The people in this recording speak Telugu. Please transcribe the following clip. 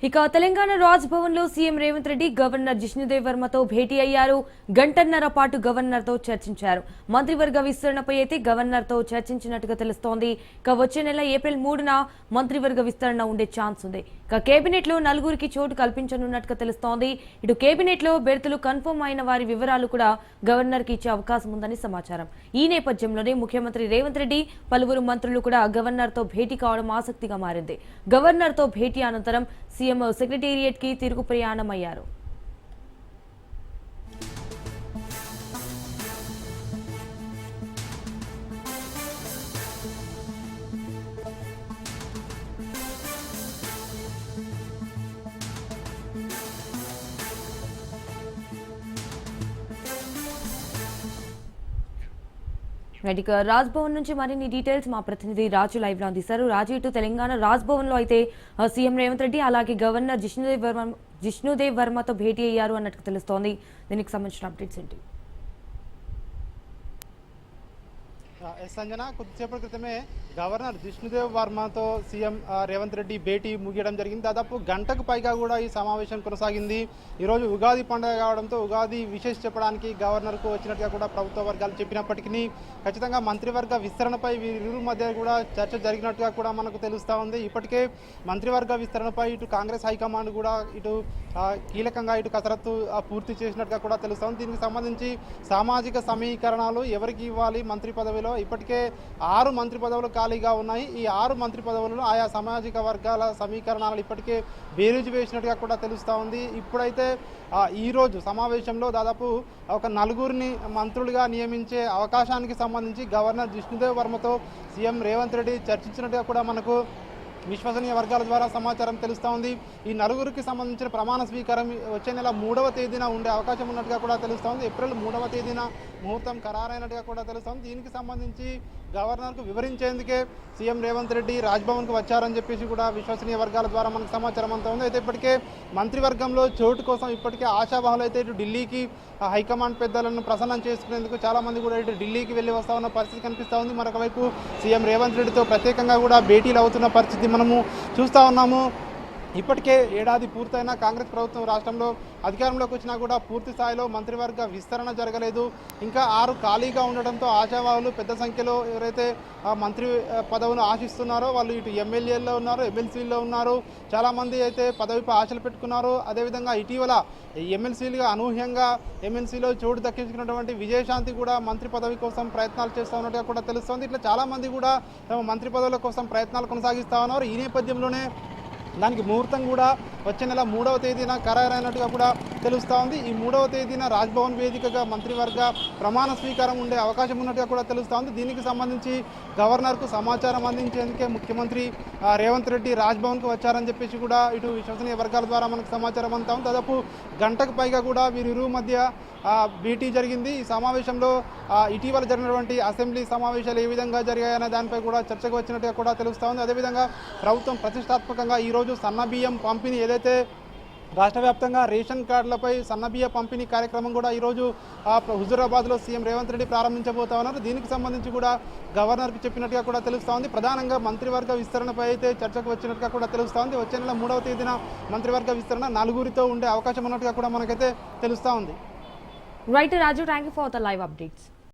ఇక తెలంగాణ రాజ్ భవన్ లో సీఎం రేవంత్ రెడ్డి గవర్నర్ జిష్ణుదేవ్ వర్మతో భేటీ అయ్యారు. గంటన్నర పాటు గవర్నర్ తో చర్చించారు. మంత్రివర్గ విస్తరణపై అయితే గవర్నర్ తో చర్చించినట్టుగా తెలుస్తోంది. ఇక వచ్చే నెల ఏప్రిల్ 3న మంత్రివర్గ విస్తరణ ఉండే ఛాన్స్ ఉంది. ఇక కేబినెట్ లో నలుగురికి చోటు కల్పించనున్నట్టుగా తెలుస్తోంది. ఇటు కేబినెట్ లో బెర్తులు కన్ఫర్మ్ అయిన వారి వివరాలు కూడా గవర్నర్ కి ఇచ్చే అవకాశం ఉందని సమాచారం. ఈ నేపథ్యంలోనే ముఖ్యమంత్రి రేవంత్ రెడ్డి పలువురు మంత్రులు కూడా గవర్నర్ తో భేటీ కావడం ఆసక్తిగా మారింది. గవర్నర్ తో భేటీ అనంతరం సీఎం సెక్రటేరియట్ కి తిరుగు ప్రయాణమయ్యారు. రాజ్ భవన్ నుంచి మరిన్ని డీటెయిల్స్ మా ప్రతినిధి రాజు లైవ్ లో అందిస్తారు. రాజు, ఇటు తెలంగాణ రాజ్ భవన్ లో అయితే సీఎం రేవంత్ రెడ్డి అలాగే గవర్నర్ జిష్ణుదేవ్ వర్మతో భేటీ అయ్యారు అన్నట్టు తెలుస్తోంది. దీనికి సంబంధించిన అప్డేట్స్ ఏంటి? సంజన, కొద్దిసేపటి క్రితమే గవర్నర్ జిష్ణుదేవ్ వర్మతో సీఎం రేవంత్ రెడ్డి భేటీ ముగియడం జరిగింది. దాదాపు గంటకు పైగా కూడా ఈ సమావేశం కొనసాగింది. ఈరోజు ఉగాది పండుగ కావడంతో ఉగాది విశేష చెప్పడానికి గవర్నర్కు వచ్చినట్టుగా కూడా ప్రభుత్వ వర్గాలు చెప్పినప్పటికీ ఖచ్చితంగా మంత్రివర్గ విస్తరణపై వీరిరువురి మధ్య కూడా చర్చ జరిగినట్టుగా కూడా మనకు తెలుస్తూ ఉంది. ఇప్పటికే మంత్రివర్గ విస్తరణపై ఇటు కాంగ్రెస్ హైకమాండ్ కూడా ఇటు కీలకంగా ఇటు కసరత్తు పూర్తి చేసినట్టుగా కూడా తెలుస్తూ ఉంది. దీనికి సంబంధించి సామాజిక సమీకరణాలు ఎవరికి ఇవ్వాలి మంత్రి పదవిలో, ఇప్పటికే 6 మంత్రి పదవులు ఖాళీగా ఉన్నాయి. ఈ 6 మంత్రి పదవులను ఆయా సామాజిక వర్గాల సమీకరణాలు ఇప్పటికే బేరీజు వేసినట్టుగా కూడా తెలుస్తూ ఉంది. ఇప్పుడైతే ఈరోజు సమావేశంలో దాదాపు ఒక 4గురిని మంత్రులుగా నియమించే అవకాశానికి సంబంధించి గవర్నర్ జిష్ణుదేవ్ వర్మతో సీఎం రేవంత్ రెడ్డి చర్చించినట్టుగా కూడా మనకు విశ్వసనీయ వర్గాల ద్వారా సమాచారం తెలుస్తూ ఉంది. ఈ 4గురికి సంబంధించిన ప్రమాణ స్వీకారం వచ్చే నెల 3వ తేదీన ఉండే అవకాశం ఉన్నట్టుగా కూడా తెలుస్తూ ఉంది. ఏప్రిల్ 3వ తేదీన ముహూర్తం ఖరారైనట్టుగా కూడా తెలుస్తోంది. దీనికి సంబంధించి గవర్నర్కు వివరించేందుకే సీఎం రేవంత్ రెడ్డి రాజ్భవన్కు వచ్చారని చెప్పేసి కూడా విశ్వసనీయ వర్గాల ద్వారా మనకు సమాచారం అంతా ఉంది. అయితే ఇప్పటికే మంత్రివర్గంలో చోటు కోసం ఇప్పటికే ఆశావాహులు అయితే ఇటు ఢిల్లీకి హైకమాండ్ పెద్దలను ప్రసన్నం చేసుకునేందుకు చాలామంది కూడా ఇటు ఢిల్లీకి వెళ్ళి వస్తా ఉన్న పరిస్థితి కనిపిస్తూ ఉంది. మరొక వైపు సీఎం రేవంత్ రెడ్డితో ప్రత్యేకంగా కూడా భేటీలు అవుతున్న పరిస్థితి మనము చూస్తూ ఉన్నాము. ఇప్పటికే ఏడాది పూర్తయినా కాంగ్రెస్ ప్రభుత్వం రాష్ట్రంలో అధికారంలోకి వచ్చినా కూడా పూర్తి స్థాయిలో మంత్రివర్గ విస్తరణ జరగలేదు. ఇంకా 6 ఖాళీగా ఉండడంతో ఆశావాహులు పెద్ద సంఖ్యలో ఎవరైతే మంత్రి పదవిని ఆశిస్తున్నారో వాళ్ళు ఇటు ఎమ్మెల్యేల్లో ఉన్నారు, ఎమ్మెల్సీల్లో ఉన్నారు. చాలామంది అయితే పదవిపై ఆశలు పెట్టుకున్నారు. అదేవిధంగా ఇటీవల ఎమ్మెల్సీలుగా అనూహ్యంగా ఎమ్మెల్సీలో చోటు దక్కించుకున్నటువంటి విజయశాంతి కూడా మంత్రి పదవి కోసం ప్రయత్నాలు చేస్తూ ఉన్నట్టుగా కూడా తెలుస్తోంది. ఇట్లా చాలామంది కూడా తమ మంత్రి పదవుల కోసం ప్రయత్నాలు కొనసాగిస్తూ ఉన్నారు. ఈ నేపథ్యంలోనే దానికి ముహూర్తం కూడా వచ్చే నెల 3వ తేదీన ఖరారైనట్టుగా కూడా తెలుస్తూ ఉంది. ఈ 3వ తేదీన రాజ్భవన్ వేదికగా మంత్రివర్గ ప్రమాణ స్వీకారం ఉండే అవకాశం ఉన్నట్టుగా కూడా తెలుస్తూ ఉంది. దీనికి సంబంధించి గవర్నర్కు సమాచారం అందించేందుకే ముఖ్యమంత్రి రేవంత్ రెడ్డి రాజ్భవన్కు వచ్చారని చెప్పేసి కూడా ఇటు విశ్వసనీయ వర్గాల ద్వారా మనకు సమాచారం అంతా ఉంది. దాదాపు గంటకు పైగా కూడా వీరిరువు మధ్య భేటీ జరిగింది. ఈ సమావేశంలో ఇటీవల జరిగినటువంటి అసెంబ్లీ సమావేశాలు ఏ విధంగా జరిగాయనే దానిపై కూడా చర్చకు వచ్చినట్టుగా కూడా తెలుస్తూ ఉంది. అదేవిధంగా ప్రభుత్వం ప్రతిష్టాత్మకంగా ఈరోజు సన్నబియ్యం పంపిణీ ఏదైతే రాష్ట్ర వ్యాప్తంగా రేషన్ కార్డులపై సన్నబియ్య పంపిణీ కార్యక్రమం కూడా ఈరోజు హుజూరాబాద్లో సీఎం రేవంత్ రెడ్డి ప్రారంభించబోతా ఉన్నారు. దీనికి సంబంధించి కూడా గవర్నర్కి చెప్పినట్టుగా కూడా తెలుస్తూ ఉంది. ప్రధానంగా మంత్రివర్గ విస్తరణపై అయితే చర్చకు వచ్చినట్టుగా కూడా తెలుస్తూ ఉంది. వచ్చే నెల 3వ తేదీన మంత్రివర్గ విస్తరణ 4గురితో ఉండే అవకాశం ఉన్నట్టుగా కూడా మనకైతే తెలుస్తూ ఉంది. Right, Raju, thank you for the live updates.